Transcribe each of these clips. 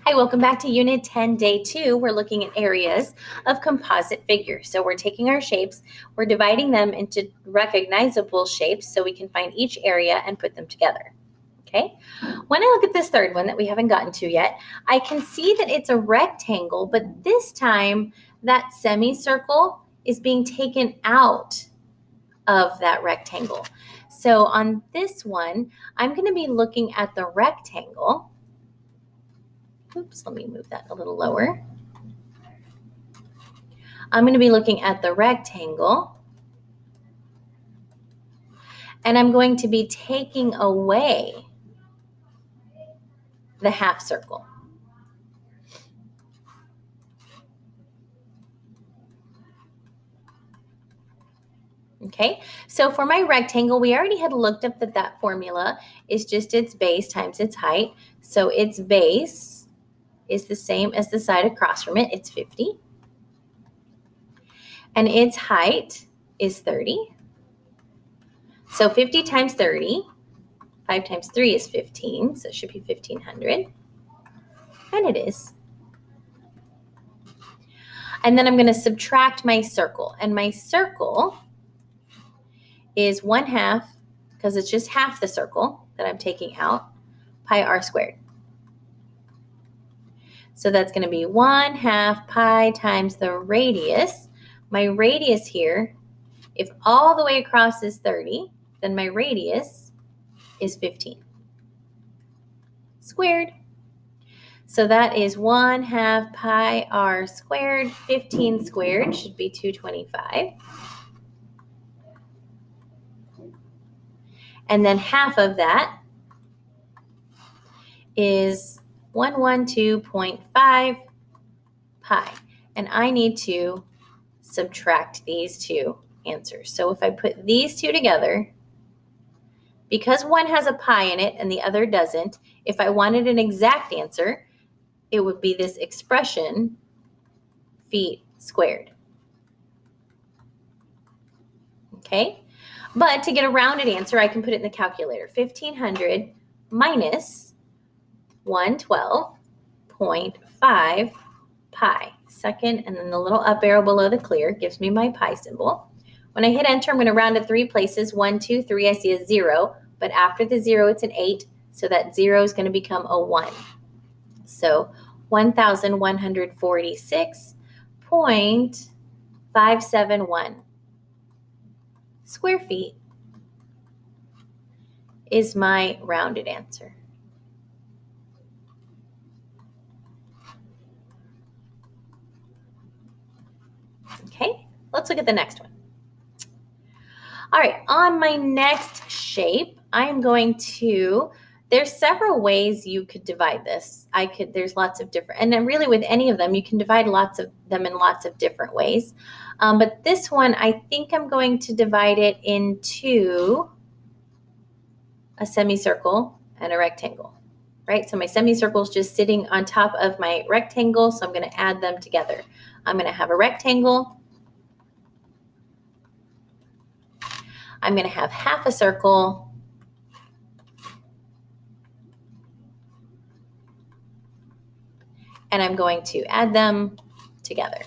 Hi, welcome back to Unit 10, Day 2. We're looking at areas of composite figures. So we're taking our shapes, we're dividing them into recognizable shapes so we can find each area and put them together. Okay, when I look at this third one that we haven't gotten to yet, I can see that it's a rectangle, but this time that semicircle is being taken out of that rectangle. So on this one, I'm going to be looking at the rectangle. Oops, let me move that a little lower. I'm going to be looking at the rectangle, and I'm going to be taking away the half circle. Okay, so for my rectangle, we already had looked up that formula is just its base times its height. So its base is the same as the side across from it. It's 50. And its height is 30. So 50 times 30, 5 times 3 is 15. So it should be 1,500. And it is. And then I'm going to subtract my circle. And my circle is 1/2, because it's just half the circle that I'm taking out, pi r squared. So that's going to be 1/2 pi times the radius. My radius here, if all the way across is 30, then my radius is 15 squared. So that is 1/2 pi r squared. 15 squared should be 225. And then half of that is 112.5 pi. And I need to subtract these two answers. So if I put these two together, because one has a pi in it and the other doesn't, if I wanted an exact answer, it would be this expression, feet squared. Okay? But to get a rounded answer, I can put it in the calculator. 1,500 minus 112.5 pi. Second, and then the little up arrow below the clear gives me my pi symbol. When I hit enter, I'm going to round to 3 places. 1, 2, 3, I see a 0. But after the 0, it's an 8. So that 0 is going to become a 1. So 1,146.571 square feet is my rounded answer. Okay, let's look at the next one. All right, on my next shape, I'm going to, there's several ways you could divide this. There's lots of different, and then really with any of them, you can divide lots of them in lots of different ways. But this one, I think I'm going to divide it into a semicircle and a rectangle, right? So my semicircle is just sitting on top of my rectangle, so I'm going to add them together. I'm going to have a rectangle. I'm going to have half a circle. And I'm going to add them together.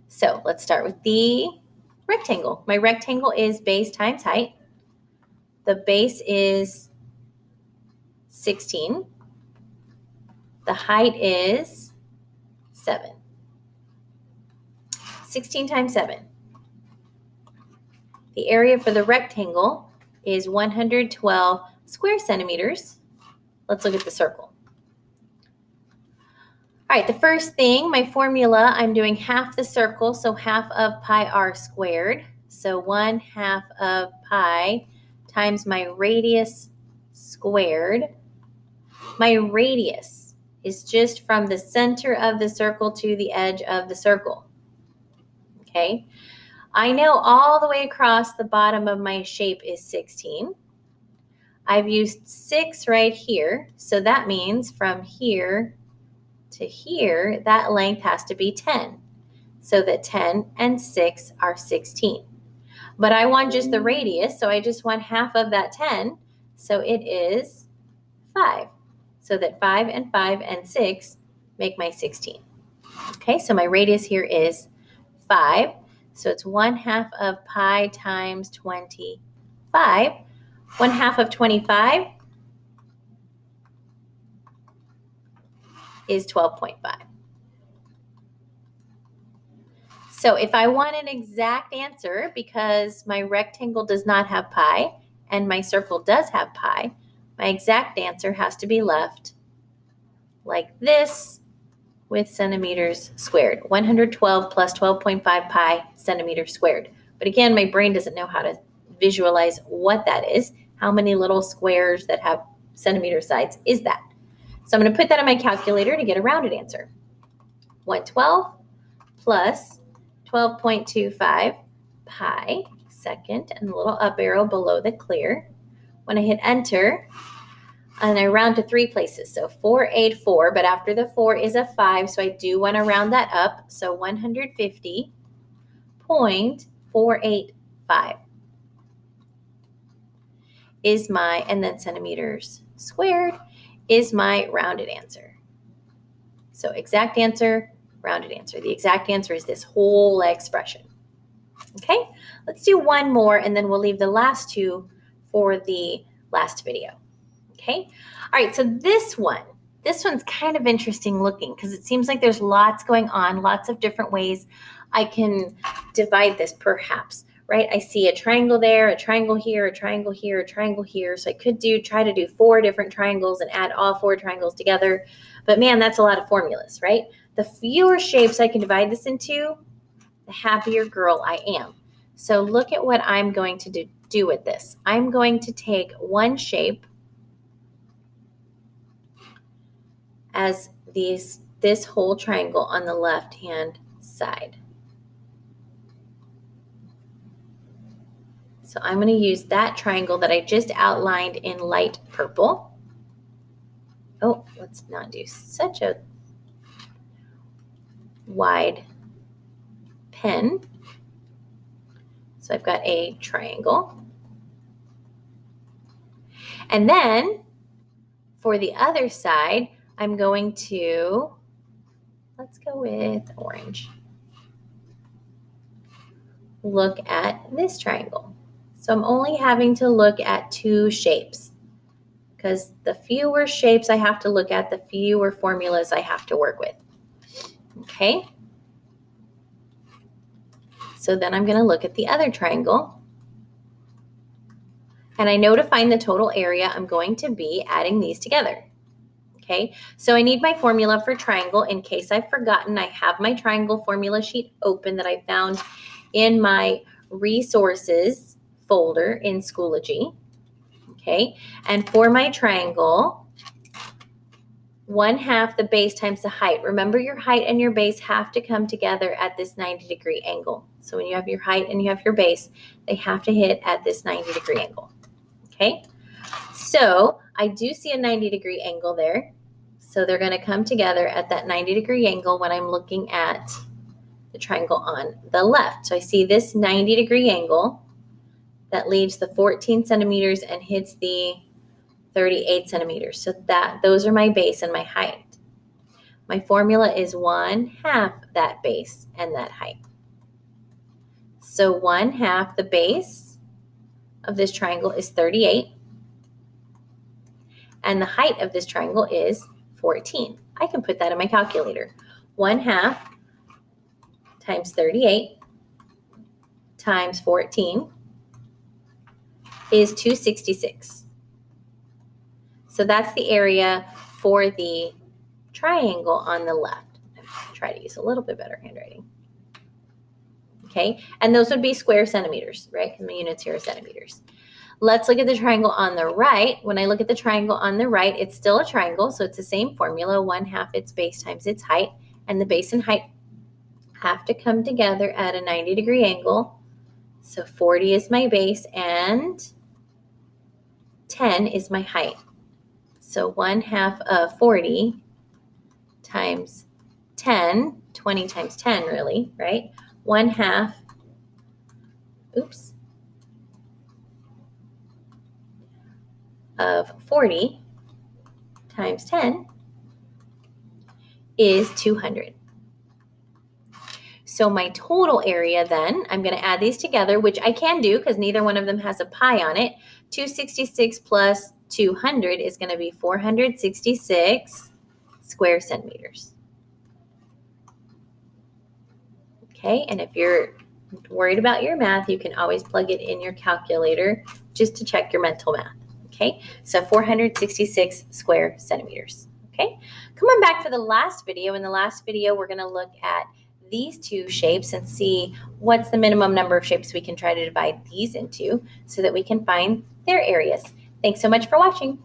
So let's start with the rectangle. My rectangle is base times height. The base is 16. The height is 7. 16 times 7. The area for the rectangle is 112 square centimeters. Let's look at the circle. All right, the first thing, my formula, I'm doing half the circle, so half of pi r squared. So 1/2 of pi times my radius squared. My radius is just from the center of the circle to the edge of the circle. Okay, I know all the way across the bottom of my shape is 16. I've used 6 right here, so that means from here to here, that length has to be 10. So that 10 and 6 are 16. But I want just the radius, so I just want half of that 10. So it is 5. so that 5 and 5 and 6 make my 16. Okay, so my radius here is 5. So it's 1/2 of pi times 25. 1/2 of 25 is 12.5. So if I want an exact answer, because my rectangle does not have pi and my circle does have pi, my exact answer has to be left like this with centimeters squared. 112 plus 12.5 pi centimeters squared. But again, my brain doesn't know how to visualize what that is. How many little squares that have centimeter sides is that? So I'm going to put that in my calculator to get a rounded answer. 112 plus 12.25 pi second, and the little up arrow below the clear. When I hit enter, and I round to 3 places, so 484, but after the 4 is a 5, so I do want to round that up, so 150.485 is my, and then centimeters squared, is my rounded answer. So exact answer, rounded answer. The exact answer is this whole expression. Okay, let's do one more, and then we'll leave the last two for the last video. Okay, all right, so this one's kind of interesting looking because it seems like there's lots going on, lots of different ways I can divide this perhaps, right? I see a triangle there, a triangle here, a triangle here, a triangle here. So I could try to do 4 different triangles and add all 4 triangles together. But man, that's a lot of formulas, right? The fewer shapes I can divide this into, the happier girl I am. So look at what I'm going to do with this. I'm going to take one shape as this whole triangle on the left-hand side. So I'm going to use that triangle that I just outlined in light purple. Oh, let's not do such a wide pen. So I've got a triangle. And then for the other side, I'm going to, let's go with orange. Look at this triangle. So I'm only having to look at 2 shapes because the fewer shapes I have to look at, the fewer formulas I have to work with. Okay. So then I'm going to look at the other triangle. And I know to find the total area, I'm going to be adding these together. Okay, so I need my formula for triangle. In case I've forgotten, I have my triangle formula sheet open that I found in my resources folder in Schoology. Okay, and for my triangle, 1/2 the base times the height. Remember, your height and your base have to come together at this 90-degree angle. So when you have your height and you have your base, they have to hit at this 90-degree angle. Okay, so I do see a 90-degree angle there. So they're going to come together at that 90-degree angle when I'm looking at the triangle on the left. So I see this 90-degree angle that leaves the 14 centimeters and hits the 38 centimeters. So those are my base and my height. My formula is 1/2 that base and that height. So 1/2 the base of this triangle is 38. And the height of this triangle is 14. I can put that in my calculator. 1/2 times 38 times 14 is 266. So that's the area for the triangle on the left. I'll try to use a little bit better handwriting. Okay, and those would be square centimeters, right? Because my units here are centimeters. Let's look at the triangle on the right. When I look at the triangle on the right, it's still a triangle, so it's the same formula, 1/2 its base times its height, and the base and height have to come together at a 90-degree angle. So 40 is my base and 10 is my height. So 1/2 of 40 times 10, 20 times 10 really, right? 1/2, of 40 times 10 is 200. So my total area then, I'm going to add these together, which I can do because neither one of them has a pi on it. 266 plus 200 is going to be 466 square centimeters. Okay, and if you're worried about your math, you can always plug it in your calculator just to check your mental math. Okay, so 466 square centimeters. Okay, come on back for the last video. In the last video, we're going to look at these two shapes and see what's the minimum number of shapes we can try to divide these into so that we can find their areas. Thanks so much for watching.